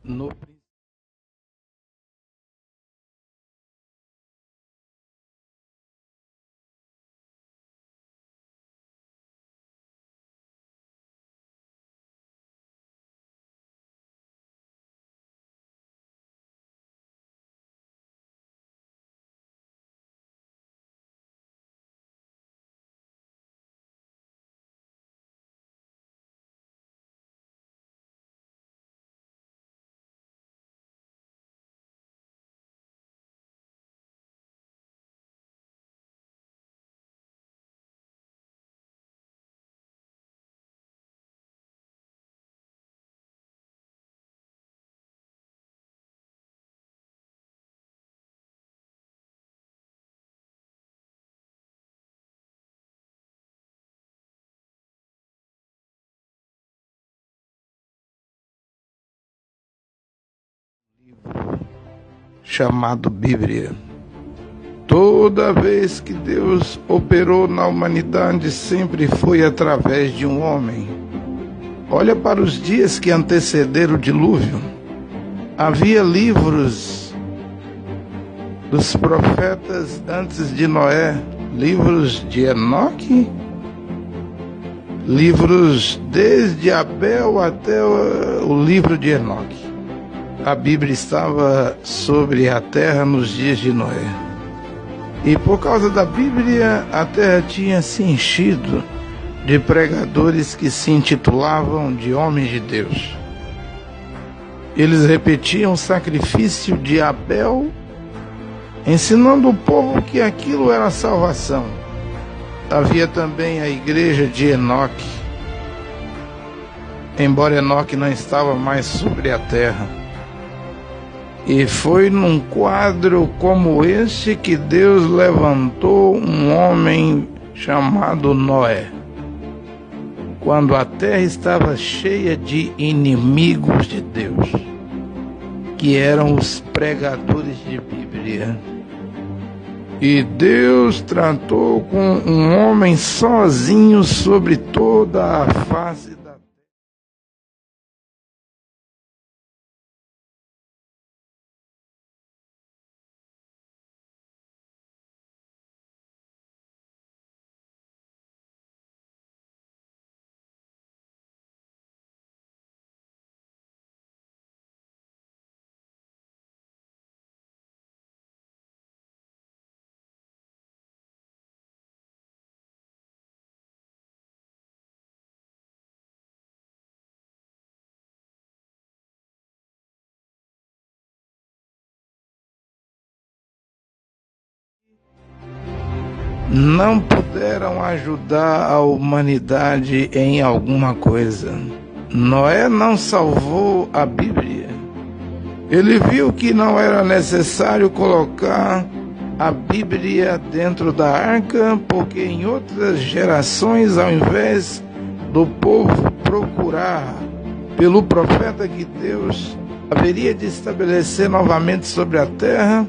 no chamado Bíblia. Toda vez que Deus operou na humanidade, sempre foi através de um homem. Olha para os dias que antecederam o dilúvio. Havia livros dos profetas antes de Noé, livros de Enoque, livros desde Abel até o livro de Enoque. A Bíblia estava sobre a terra nos dias de Noé. E por causa da Bíblia, a terra tinha se enchido de pregadores que se intitulavam de homens de Deus. Eles repetiam o sacrifício de Abel, ensinando o povo que aquilo era salvação. Havia também a igreja de Enoque, embora Enoque não estava mais sobre a terra. E foi num quadro como este que Deus levantou um homem chamado Noé. Quando a terra estava cheia de inimigos de Deus, que eram os pregadores de Bíblia. E Deus tratou com um homem sozinho sobre toda a face da terra. Não puderam ajudar a humanidade em alguma coisa. Noé não salvou a Bíblia. Ele viu que não era necessário colocar a Bíblia dentro da arca, porque em outras gerações, ao invés do povo procurar pelo profeta que Deus haveria de estabelecer novamente sobre a terra,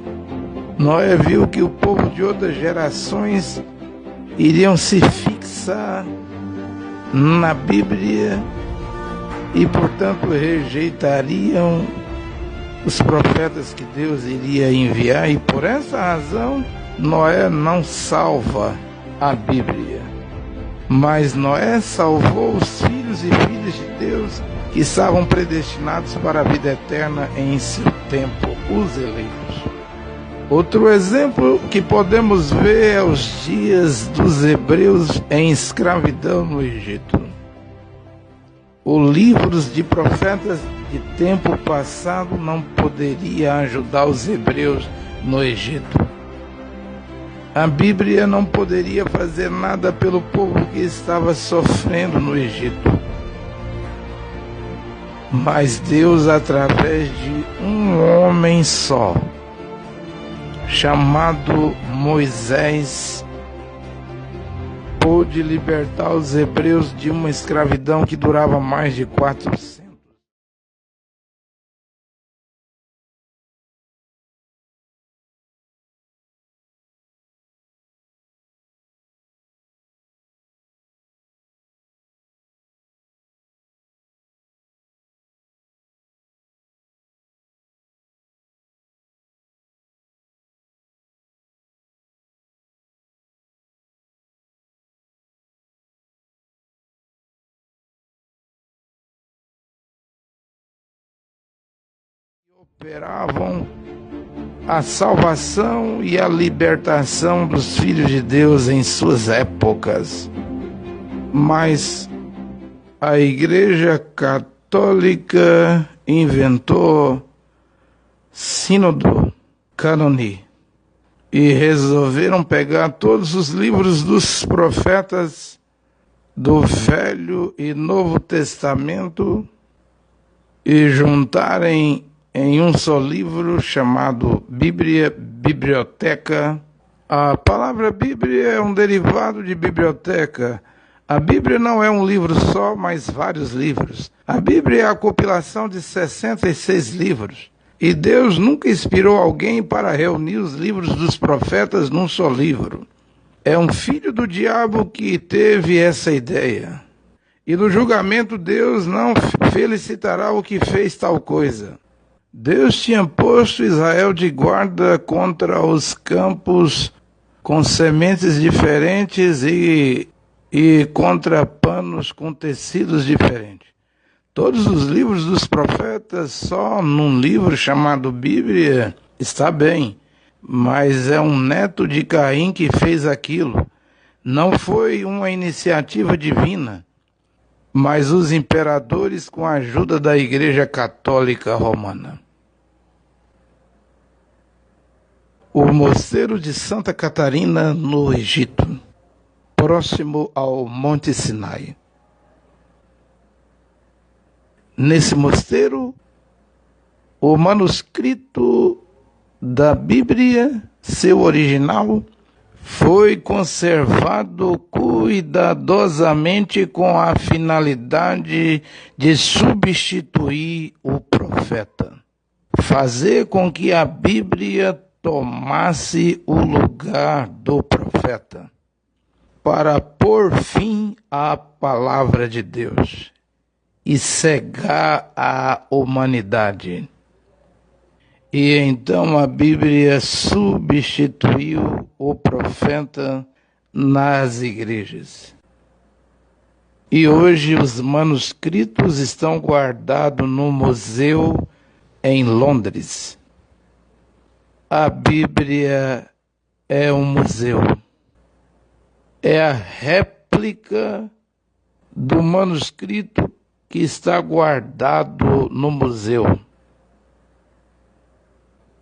Noé viu que o povo de outras gerações iriam se fixar na Bíblia e, portanto, rejeitariam os profetas que Deus iria enviar, e por essa razão Noé não salva a Bíblia. Mas Noé salvou os filhos e filhas de Deus que estavam predestinados para a vida eterna em seu tempo, os eleitos. Outro exemplo que podemos ver é os dias dos hebreus em escravidão no Egito. Os livros de profetas de tempo passado não poderia ajudar os hebreus no Egito. A Bíblia não poderia fazer nada pelo povo que estava sofrendo no Egito. Mas Deus, através de um homem só, chamado Moisés, pôde libertar os hebreus de uma escravidão que durava mais de 400 operavam a salvação e a libertação dos filhos de Deus em suas épocas. Mas a Igreja Católica inventou sínodo cânone e resolveram pegar todos os livros dos profetas do Velho e Novo Testamento e juntarem em um só livro chamado Bíblia, biblioteca. A palavra Bíblia é um derivado de biblioteca. A Bíblia não é um livro só, mas vários livros. A Bíblia é a compilação de 66 livros. E Deus nunca inspirou alguém para reunir os livros dos profetas num só livro. É um filho do diabo que teve essa ideia. E no julgamento Deus não felicitará o que fez tal coisa. Deus tinha posto Israel de guarda contra os campos com sementes diferentes e contra panos com tecidos diferentes. Todos os livros dos profetas, só num livro chamado Bíblia, está bem, mas é um neto de Caim que fez aquilo. Não foi uma iniciativa divina, mas os imperadores com a ajuda da Igreja Católica Romana. O mosteiro de Santa Catarina, no Egito, próximo ao Monte Sinai. Nesse mosteiro, o manuscrito da Bíblia, seu original, foi conservado cuidadosamente com a finalidade de substituir o profeta, fazer com que a Bíblia tomasse o lugar do profeta, para pôr fim à palavra de Deus e cegar a humanidade. E então a Bíblia substituiu o profeta nas igrejas. E hoje os manuscritos estão guardados no museu em Londres. A Bíblia é um museu. É a réplica do manuscrito que está guardado no museu.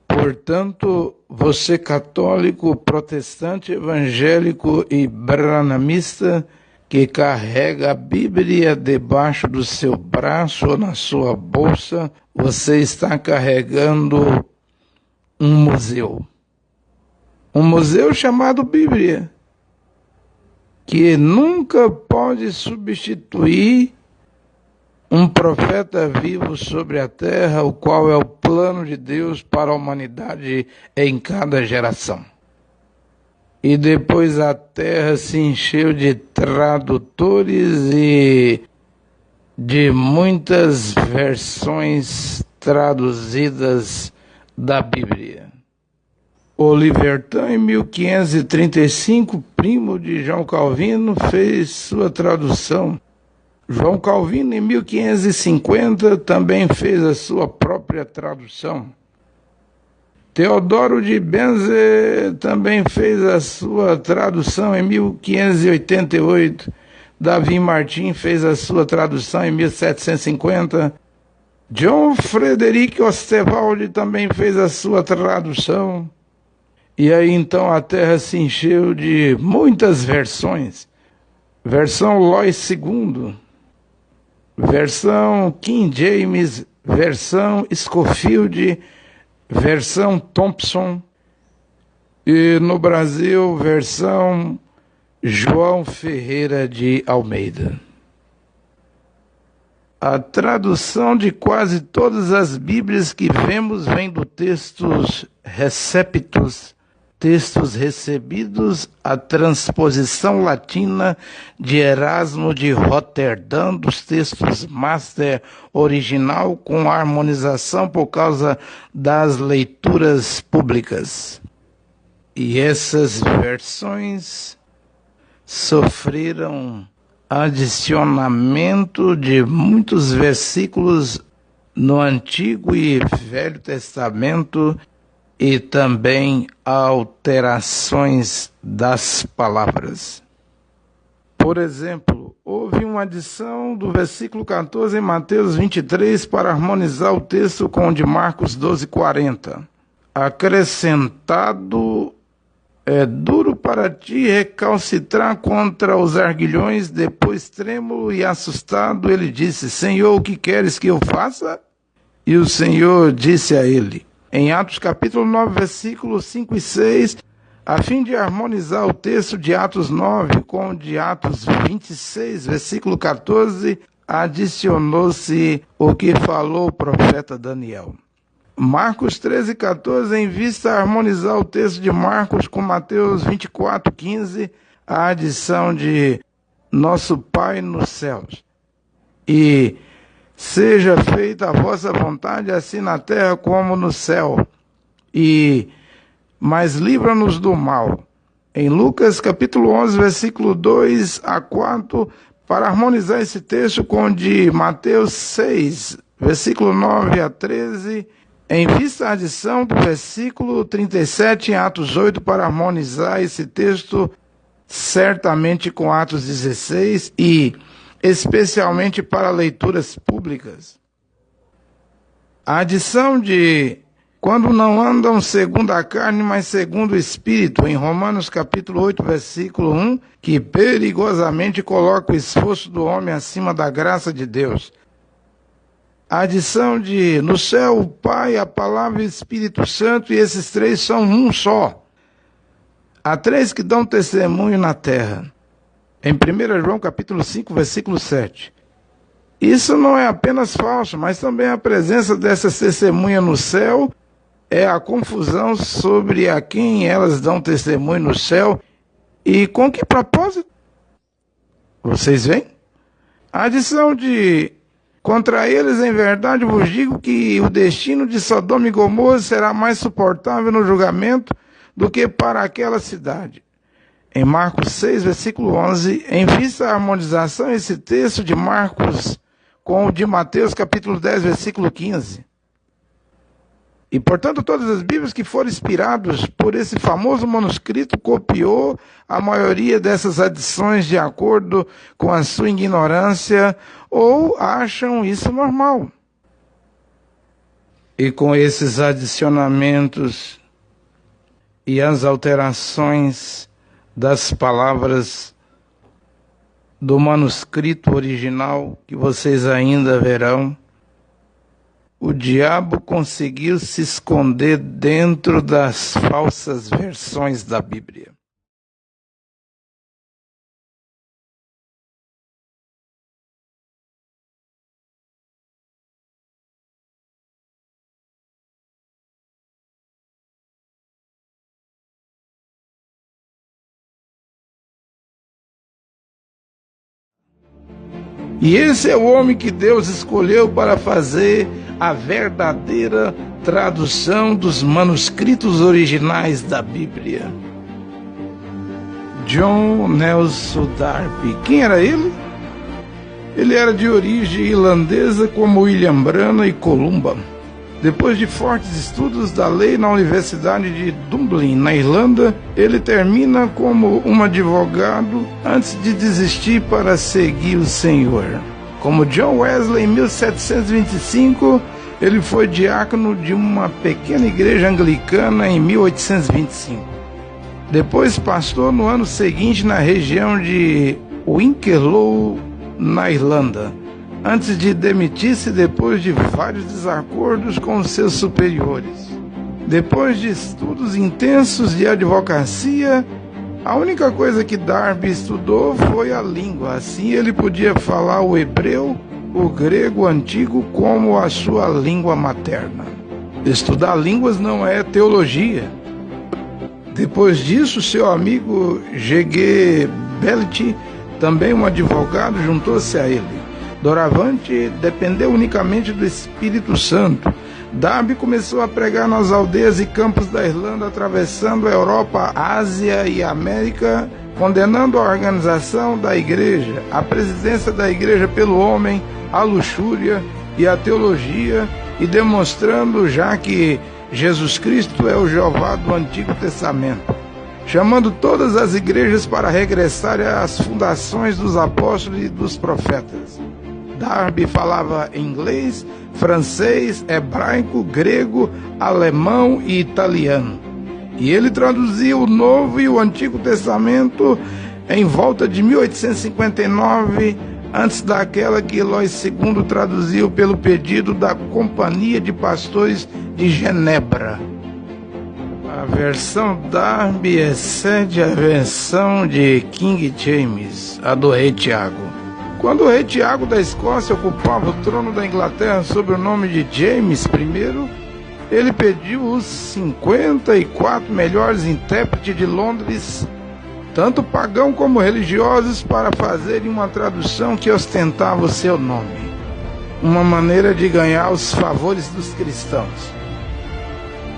Portanto, você católico, protestante, evangélico e branhamista que carrega a Bíblia debaixo do seu braço ou na sua bolsa, você está carregando um museu. Um museu chamado Bíblia, que nunca pode substituir um profeta vivo sobre a terra, o qual é o plano de Deus para a humanidade em cada geração. E depois a terra se encheu de tradutores e de muitas versões traduzidas da Bíblia. Olivertan, em 1535, primo de João Calvino, fez sua tradução. João Calvino, em 1550, também fez a sua própria tradução. Teodoro de Bence também fez a sua tradução em 1588. Davi Martins fez a sua tradução em 1750. John Frederick Osterwalde também fez a sua tradução. E aí então a terra se encheu de muitas versões. Versão Lois II, versão King James, versão Scofield, versão Thompson, e no Brasil, versão João Ferreira de Almeida. A tradução de quase todas as Bíblias que vemos vem do textos receptus, textos recebidos, a transposição latina de Erasmo de Roterdã dos textos master original com harmonização por causa das leituras públicas. E essas versões sofreram adicionamento de muitos versículos no Antigo e Velho Testamento e também alterações das palavras. Por exemplo, houve uma adição do versículo 14 em Mateus 23 para harmonizar o texto com o de Marcos 12:40. Acrescentado: é duro para ti recalcitrar contra os arguilhões. Depois, trêmulo e assustado, ele disse: Senhor, o que queres que eu faça? E o Senhor disse a ele, em Atos capítulo 9, versículos 5 e 6, a fim de harmonizar o texto de Atos 9 com o de Atos 26, versículo 14, adicionou-se o que falou o profeta Daniel. Marcos 13:14, em vista a harmonizar o texto de Marcos com Mateus 24:15, a adição de nosso Pai nos céus. E seja feita a vossa vontade, assim na terra como no céu. Mas livra-nos do mal. Em Lucas capítulo 11, versículo 2 a 4, para harmonizar esse texto com o de Mateus 6, versículo 9 a 13, em vista a adição do versículo 37 em Atos 8, para harmonizar esse texto certamente com Atos 16 e especialmente para leituras públicas. A adição de quando não andam segundo a carne, mas segundo o Espírito, em Romanos capítulo 8, versículo 1, que perigosamente coloca o esforço do homem acima da graça de Deus. A adição de no céu o Pai, a Palavra e o Espírito Santo, e esses três são um só. Há três que dão testemunho na terra. Em 1 João capítulo 5, versículo 7. Isso não é apenas falso, mas também a presença dessas testemunhas no céu é a confusão sobre a quem elas dão testemunho no céu e com que propósito. Vocês veem? A adição de contra eles, em verdade, vos digo que o destino de Sodoma e Gomorra será mais suportável no julgamento do que para aquela cidade. Em Marcos 6, versículo 11, em vista à harmonização, esse texto de Marcos com o de Mateus, capítulo 10, versículo 15. E, portanto, todas as Bíblias que foram inspiradas por esse famoso manuscrito copiou a maioria dessas adições de acordo com a sua ignorância ou acham isso normal. E com esses adicionamentos e as alterações das palavras do manuscrito original, que vocês ainda verão, o diabo conseguiu se esconder dentro das falsas versões da Bíblia. E esse é o homem que Deus escolheu para fazer a verdadeira tradução dos manuscritos originais da Bíblia. John Nelson Darby. Quem era ele? Ele era de origem irlandesa, como William Branham e Columba. Depois de fortes estudos da lei na Universidade de Dublin, na Irlanda, ele termina como um advogado antes de desistir para seguir o Senhor. Como John Wesley, em 1725, ele foi diácono de uma pequena igreja anglicana em 1825. Depois pastor no ano seguinte na região de Wicklow, na Irlanda, antes de demitir-se depois de vários desacordos com os seus superiores. Depois de estudos intensos de advocacia, a única coisa que Darby estudou foi a língua. Assim ele podia falar o hebreu, o grego antigo como a sua língua materna. Estudar línguas não é teologia. Depois disso, seu amigo G.G. Bellet, também um advogado, juntou-se a ele. Doravante dependeu unicamente do Espírito Santo. Darby começou a pregar nas aldeias e campos da Irlanda, atravessando a Europa, a Ásia e a América, condenando a organização da igreja, a presidência da igreja pelo homem, a luxúria e a teologia, e demonstrando já que Jesus Cristo é o Jeová do Antigo Testamento, chamando todas as igrejas para regressarem às fundações dos apóstolos e dos profetas. Darby falava inglês, francês, hebraico, grego, alemão e italiano. E ele traduzia o Novo e o Antigo Testamento em volta de 1859, antes daquela que Lois II traduziu pelo pedido da Companhia de Pastores de Genebra. A versão Darby excede a versão de King James, a do rei Tiago. Quando o rei Tiago da Escócia ocupava o trono da Inglaterra sob o nome de James I, ele pediu os 54 melhores intérpretes de Londres, tanto pagão como religiosos, para fazerem uma tradução que ostentava o seu nome, uma maneira de ganhar os favores dos cristãos.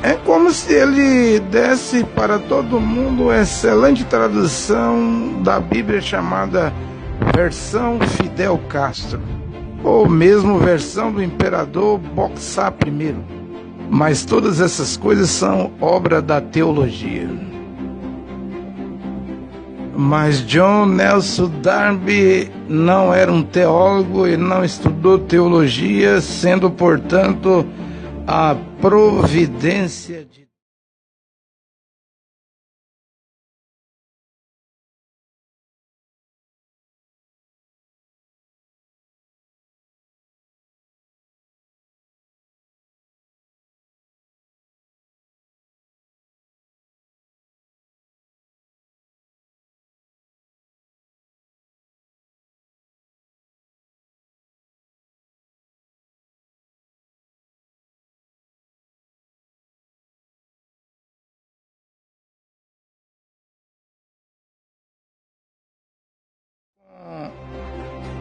É como se ele desse para todo mundo uma excelente tradução da Bíblia chamada versão Fidel Castro, ou mesmo versão do imperador Boxar I. Mas todas essas coisas são obra da teologia. Mas John Nelson Darby não era um teólogo e não estudou teologia, sendo, portanto, a providência de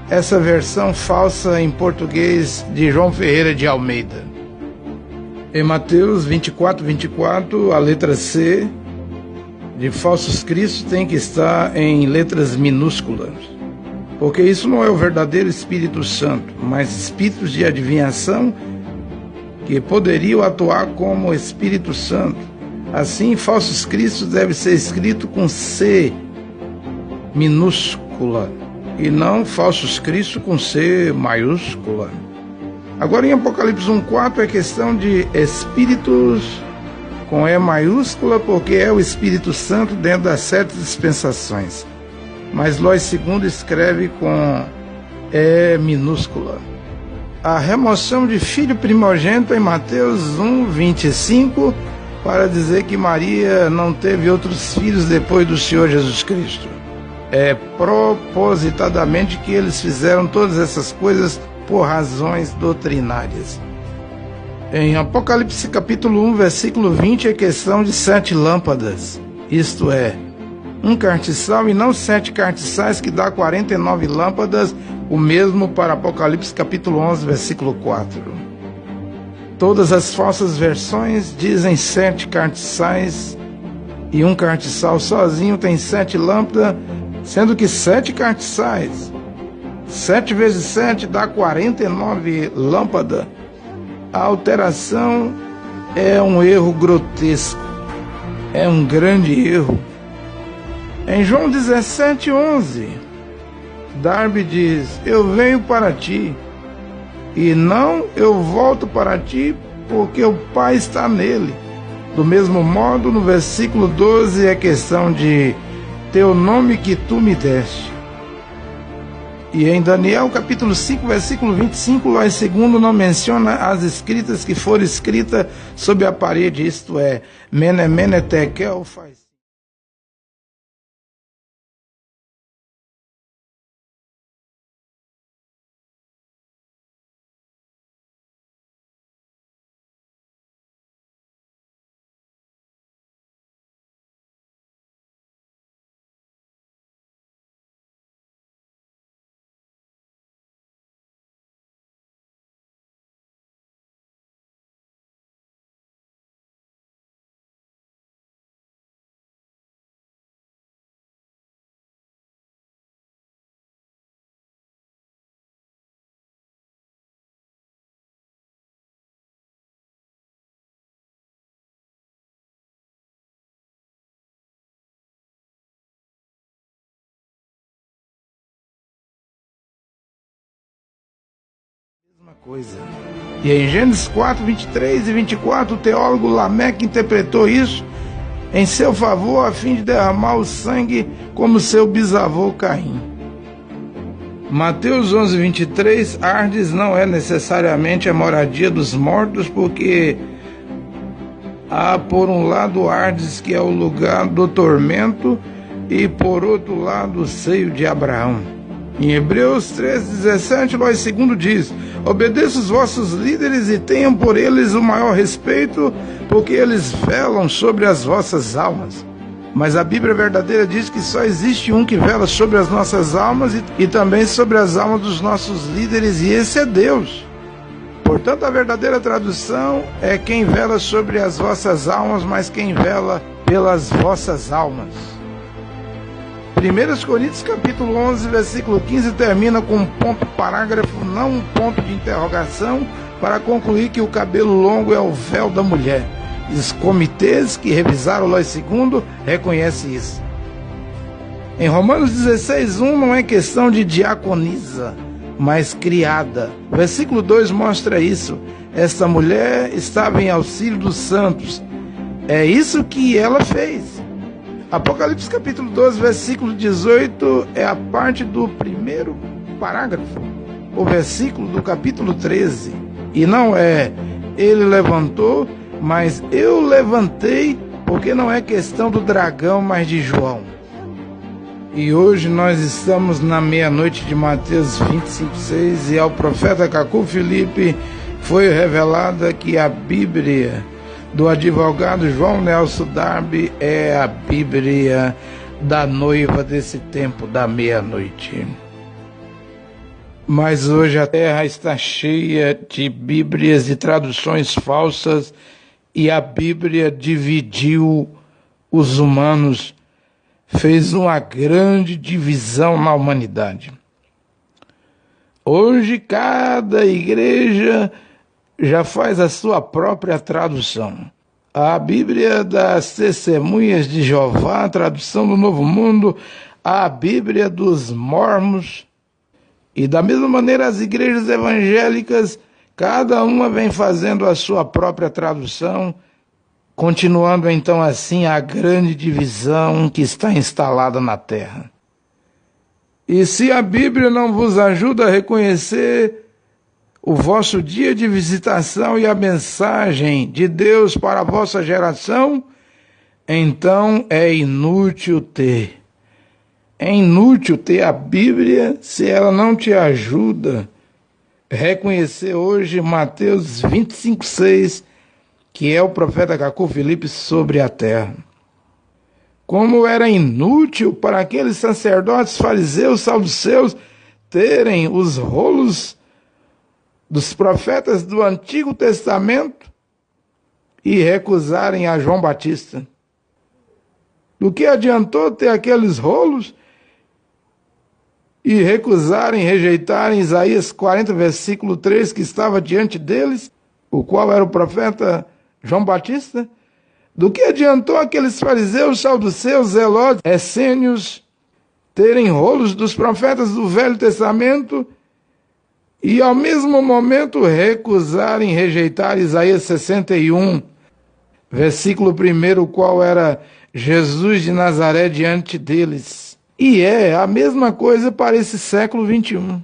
essa versão falsa em português de João Ferreira de Almeida. Em Mateus 24, a letra C de falsos cristos tem que estar em letras minúsculas, porque isso não é o verdadeiro Espírito Santo, mas espíritos de adivinhação que poderiam atuar como Espírito Santo. Assim, falsos cristos deve ser escrito com C minúscula e não falsos cristos com C maiúscula. Agora em Apocalipse 1:4 é questão de espíritos com E maiúscula, porque é o Espírito Santo dentro das 7 dispensações. Mas Lois II escreve com E minúscula. A remoção de filho primogênito em Mateus 1:25, para dizer que Maria não teve outros filhos depois do Senhor Jesus Cristo. É propositadamente que eles fizeram todas essas coisas por razões doutrinárias. Em Apocalipse capítulo 1, versículo 20, é questão de 7 lâmpadas, isto é, um cartiçal e não 7 cartiçais, que dá 49 lâmpadas, o mesmo para Apocalipse capítulo 11, versículo 4. Todas as falsas versões dizem 7 cartiçais, e um cartiçal sozinho tem 7 lâmpadas, sendo que 7 cartiçais, 7 vezes 7 dá 49 lâmpadas. A alteração é um erro grotesco, é um grande erro. Em João 17:11, Darby diz: eu venho para ti, e não eu volto para ti, porque o Pai está nele. Do mesmo modo, no versículo 12 é questão de teu nome que tu me deste. E em Daniel capítulo 5, versículo 25, Lois II não menciona as escritas que foram escritas sobre a parede, isto é, Mene, Mene, Tekel, faz. coisa. E em Gênesis 4, 23 e 24, o teólogo Lameque interpretou isso em seu favor a fim de derramar o sangue como seu bisavô Caim. Mateus 11, 23, Ardes não é necessariamente a moradia dos mortos, porque há por um lado Ardes, que é o lugar do tormento, e por outro lado o seio de Abraão. Em Hebreus 13:17, Lóis II diz: obedeçam os vossos líderes e tenham por eles o maior respeito, porque eles velam sobre as vossas almas. Mas a Bíblia verdadeira diz que só existe um que vela sobre as nossas almas e também sobre as almas dos nossos líderes, e esse é Deus. Portanto, a verdadeira tradução é quem vela sobre as vossas almas, mas quem vela pelas vossas almas. 1 Coríntios capítulo 11, versículo 15 termina com um ponto parágrafo, não um ponto de interrogação, para concluir que o cabelo longo é o véu da mulher. Os comitês que revisaram Lóis II reconhecem isso. Em Romanos 16:1 não é questão de diaconisa, mas criada. O versículo 2 mostra isso. Esta mulher estava em auxílio dos santos. É isso que ela fez. Apocalipse capítulo 12, versículo 18 é a parte do primeiro parágrafo, o versículo do capítulo 13. E não é ele levantou, mas eu levantei, porque não é questão do dragão, mas de João. E hoje nós estamos na meia-noite de Mateus 25:6, e ao profeta Cacu Felipe foi revelada que a Bíblia do advogado João Nelson Darby é a Bíblia da noiva desse tempo da meia-noite. Mas hoje a terra está cheia de Bíblias e traduções falsas, e a Bíblia dividiu os humanos, fez uma grande divisão na humanidade. Hoje cada igreja já faz a sua própria tradução. A Bíblia das Testemunhas de Jeová, a tradução do Novo Mundo, a Bíblia dos Mormons, e da mesma maneira as igrejas evangélicas, cada uma vem fazendo a sua própria tradução, continuando então assim a grande divisão que está instalada na terra. E se a Bíblia não vos ajuda a reconhecer o vosso dia de visitação e a mensagem de Deus para a vossa geração, então é inútil ter. É inútil ter a Bíblia se ela não te ajuda a reconhecer hoje Mateus 25:6, que é o profeta Cacu Felipe sobre a terra. Como era inútil para aqueles sacerdotes, fariseus, saduceus terem os rolos dos profetas do Antigo Testamento e recusarem a João Batista. Do que adiantou ter aqueles rolos e recusarem, rejeitarem Isaías 40, versículo 3, que estava diante deles, o qual era o profeta João Batista? Do que adiantou aqueles fariseus, saduceus, zelotes, essênios terem rolos dos profetas do Velho Testamento e ao mesmo momento recusarem, rejeitar Isaías 61, versículo 1, o qual era Jesus de Nazaré diante deles? E é a mesma coisa para esse século 21.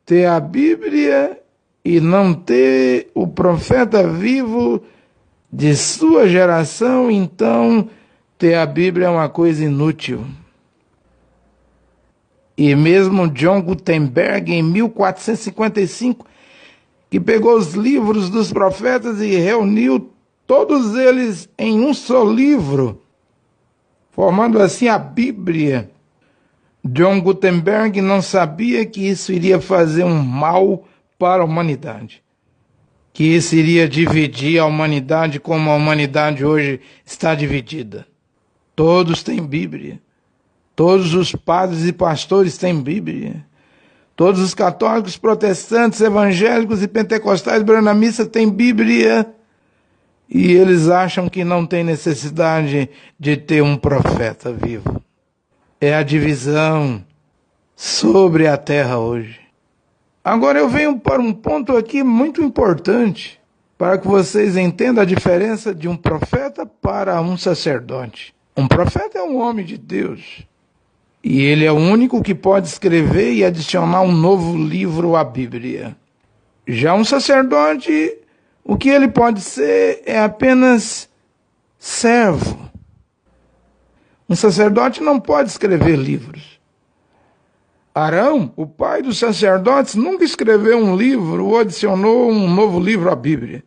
Ter a Bíblia e não ter o profeta vivo de sua geração, então ter a Bíblia é uma coisa inútil. E mesmo John Gutenberg, em 1455, que pegou os livros dos profetas e reuniu todos eles em um só livro, formando assim a Bíblia. John Gutenberg não sabia que isso iria fazer um mal para a humanidade, que isso iria dividir a humanidade como a humanidade hoje está dividida. Todos têm Bíblia. Todos os padres e pastores têm Bíblia. Todos os católicos, protestantes, evangélicos e pentecostais branamistas têm Bíblia. E eles acham que não tem necessidade de ter um profeta vivo. É a divisão sobre a terra hoje. Agora eu venho para um ponto aqui muito importante, para que vocês entendam a diferença de um profeta para um sacerdote. Um profeta é um homem de Deus, e ele é o único que pode escrever e adicionar um novo livro à Bíblia. Já um sacerdote, o que ele pode ser é apenas servo. Um sacerdote não pode escrever livros. Arão, o pai dos sacerdotes, nunca escreveu um livro ou adicionou um novo livro à Bíblia.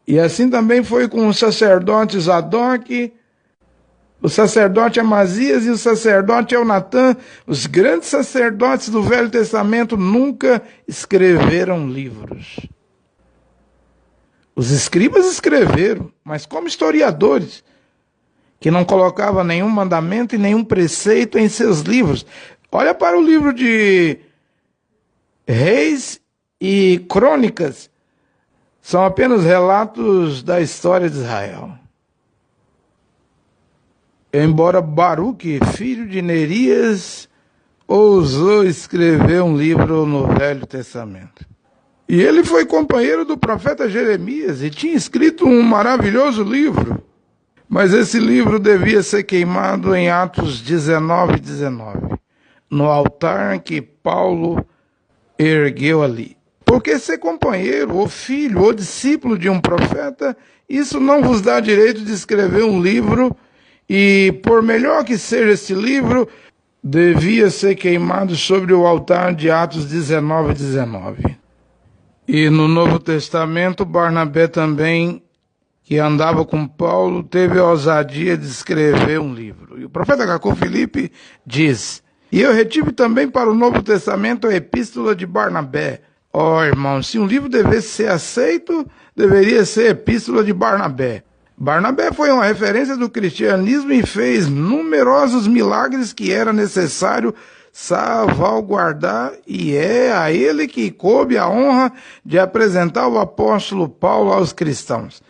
E assim também foi com o sacerdote Zadok, o sacerdote Amazias e o sacerdote Elnatã. Os grandes sacerdotes do Velho Testamento nunca escreveram livros. Os escribas escreveram, mas como historiadores, que não colocavam nenhum mandamento e nenhum preceito em seus livros. Olha para o livro de Reis e Crônicas. São apenas relatos da história de Israel. Embora Baruque, filho de Nerias, ousou escrever um livro no Velho Testamento. E ele foi companheiro do profeta Jeremias e tinha escrito um maravilhoso livro. Mas esse livro devia ser queimado em Atos 19:19, no altar que Paulo ergueu ali. Porque ser companheiro, ou filho, ou discípulo de um profeta, isso não vos dá direito de escrever um livro, e por melhor que seja esse livro, devia ser queimado sobre o altar de Atos 19:19. E no Novo Testamento, Barnabé também, que andava com Paulo, teve a ousadia de escrever um livro. E o profeta Cacô Filipe diz: e eu retive também para o Novo Testamento a epístola de Barnabé. Irmão, se um livro devesse ser aceito, deveria ser a epístola de Barnabé. Barnabé foi uma referência do cristianismo e fez numerosos milagres que era necessário salvaguardar, e é a ele que coube a honra de apresentar o apóstolo Paulo aos cristãos.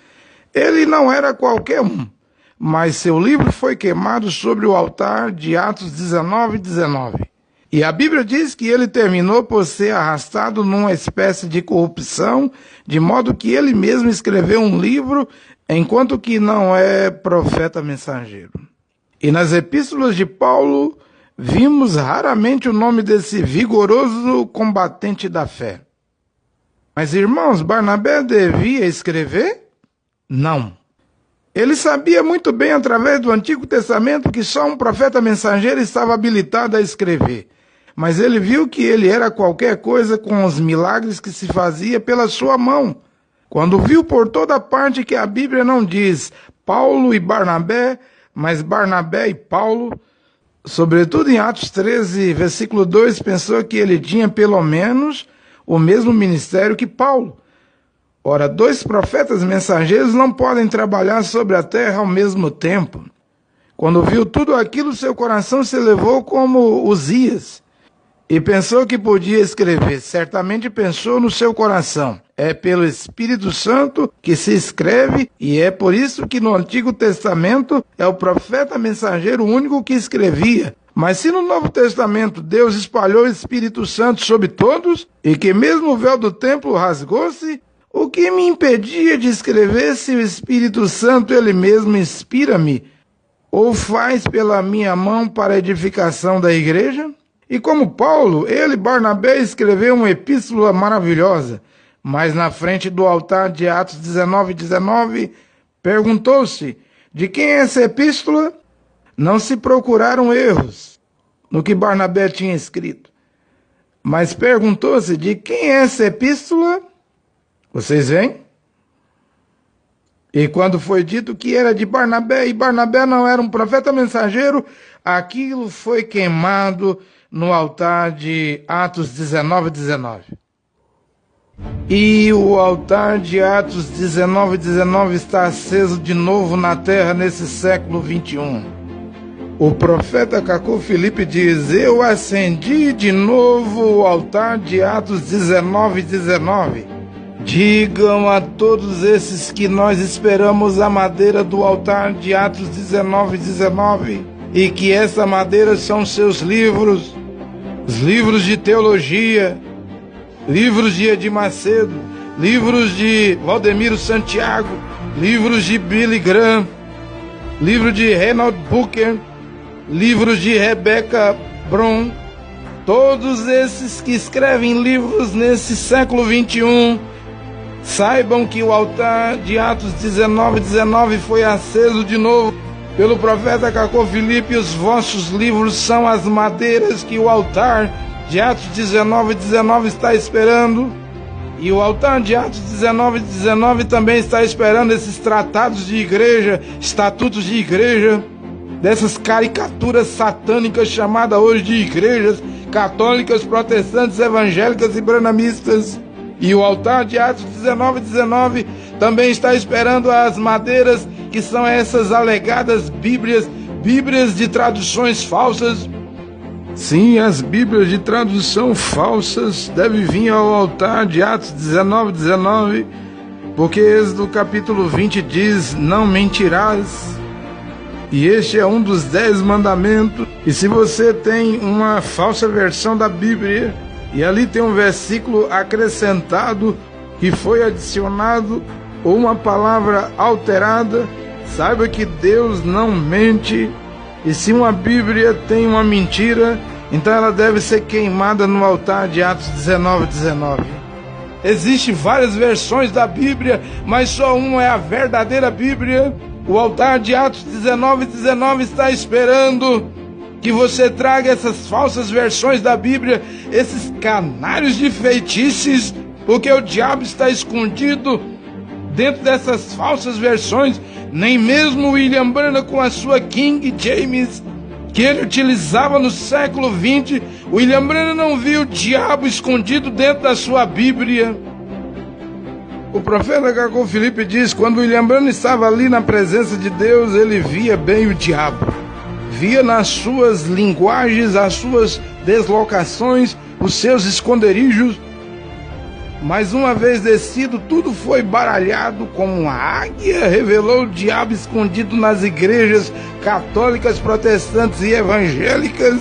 Ele não era qualquer um, mas seu livro foi queimado sobre o altar de Atos 19:19. E a Bíblia diz que ele terminou por ser arrastado numa espécie de corrupção, de modo que ele mesmo escreveu um livro, enquanto que não é profeta mensageiro. E nas epístolas de Paulo, vimos raramente o nome desse vigoroso combatente da fé. Mas, irmãos, Barnabé devia escrever? Não. Ele sabia muito bem, através do Antigo Testamento, que só um profeta mensageiro estava habilitado a escrever. Mas ele viu que ele era qualquer coisa com os milagres que se fazia pela sua mão. Quando viu por toda parte que a Bíblia não diz Paulo e Barnabé, mas Barnabé e Paulo, sobretudo em Atos 13, versículo 2, pensou que ele tinha pelo menos o mesmo ministério que Paulo. Ora, dois profetas mensageiros não podem trabalhar sobre a terra ao mesmo tempo. Quando viu tudo aquilo, seu coração se elevou como Uzias e pensou que podia escrever. Certamente pensou no seu coração: é pelo Espírito Santo que se escreve, e é por isso que no Antigo Testamento é o profeta mensageiro único que escrevia. Mas se no Novo Testamento Deus espalhou o Espírito Santo sobre todos, e que mesmo o véu do templo rasgou-se, o que me impedia de escrever se o Espírito Santo ele mesmo inspira-me, ou faz pela minha mão para a edificação da igreja? E como Paulo, ele, Barnabé, escreveu uma epístola maravilhosa, mas na frente do altar de Atos 19:19, perguntou-se: de quem é essa epístola? Não se procuraram erros no que Barnabé tinha escrito, mas perguntou-se: de quem é essa epístola? Vocês veem? E quando foi dito que era de Barnabé, e Barnabé não era um profeta mensageiro, aquilo foi queimado no altar de Atos 19:19. E o altar de Atos 19:19 está aceso de novo na terra nesse século 21. O profeta Cacô Filipe diz: eu acendi de novo o altar de Atos 19:19. Digam a todos esses que nós esperamos a madeira do altar de Atos 19:19 e que essa madeira são seus livros, os livros de teologia, livros de Edir Macedo, livros de Valdemiro Santiago, livros de Billy Graham, livro de Reinhold Booker, livros de Rebecca Brown. Todos esses que escrevem livros nesse século 21, saibam que o altar de Atos 19:19 foi aceso de novo pelo profeta Cacô Filipe. Os vossos livros são as madeiras que o altar de Atos 19:19 está esperando. E o altar de Atos 19:19 também está esperando esses tratados de igreja, estatutos de igreja, dessas caricaturas satânicas chamadas hoje de igrejas católicas, protestantes, evangélicas e branamistas. E o altar de Atos 19:19 também está esperando as madeiras, que são essas alegadas Bíblias de traduções falsas. Sim, as Bíblias de tradução falsas devem vir ao altar de Atos 19:19, porque Êxodo capítulo 20 diz: não mentirás. E este é um dos 10 mandamentos. E se você tem uma falsa versão da Bíblia, e ali tem um versículo acrescentado que foi adicionado, ou uma palavra alterada, saiba que Deus não mente. E se uma Bíblia tem uma mentira, então ela deve ser queimada no altar de Atos 19:19. Existem várias versões da Bíblia, mas só uma é a verdadeira Bíblia. O altar de Atos 19:19 está esperando que você traga essas falsas versões da Bíblia, esses canários de feitiços, porque o diabo está escondido dentro dessas falsas versões. Nem mesmo William Branham, com a sua King James, que ele utilizava no século 20, William Branham não viu o diabo escondido dentro da sua Bíblia. O profeta Cacô Filipe diz: quando William Branham estava ali na presença de Deus, ele via bem o diabo. Via nas suas linguagens, as suas deslocações, os seus esconderijos. Mas uma vez descido, tudo foi baralhado como uma águia. Revelou o diabo escondido nas igrejas católicas, protestantes e evangélicas.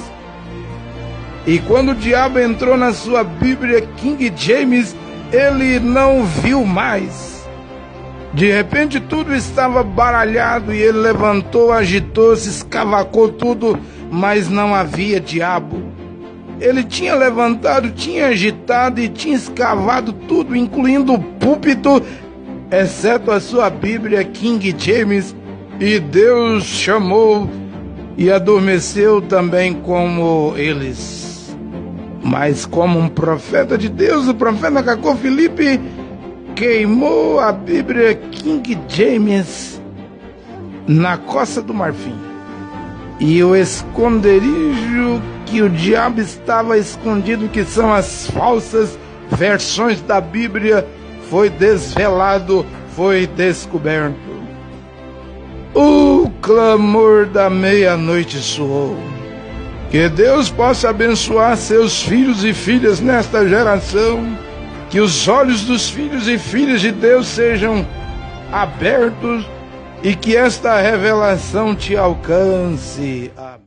E quando o diabo entrou na sua Bíblia King James, ele não viu mais. De repente tudo estava baralhado e ele levantou, agitou-se, escavacou tudo, mas não havia diabo. Ele tinha levantado, tinha agitado e tinha escavado tudo, incluindo o púlpito, exceto a sua Bíblia King James. E Deus chamou e adormeceu também como eles. Mas como um profeta de Deus, o profeta Cacô Filipe queimou a Bíblia King James na Costa do Marfim. E o esconderijo que o diabo estava escondido, que são as falsas versões da Bíblia, foi desvelado, foi descoberto. O clamor da meia-noite soou. Que Deus possa abençoar seus filhos e filhas nesta geração, que os olhos dos filhos e filhas de Deus sejam abertos e que esta revelação te alcance. Amém.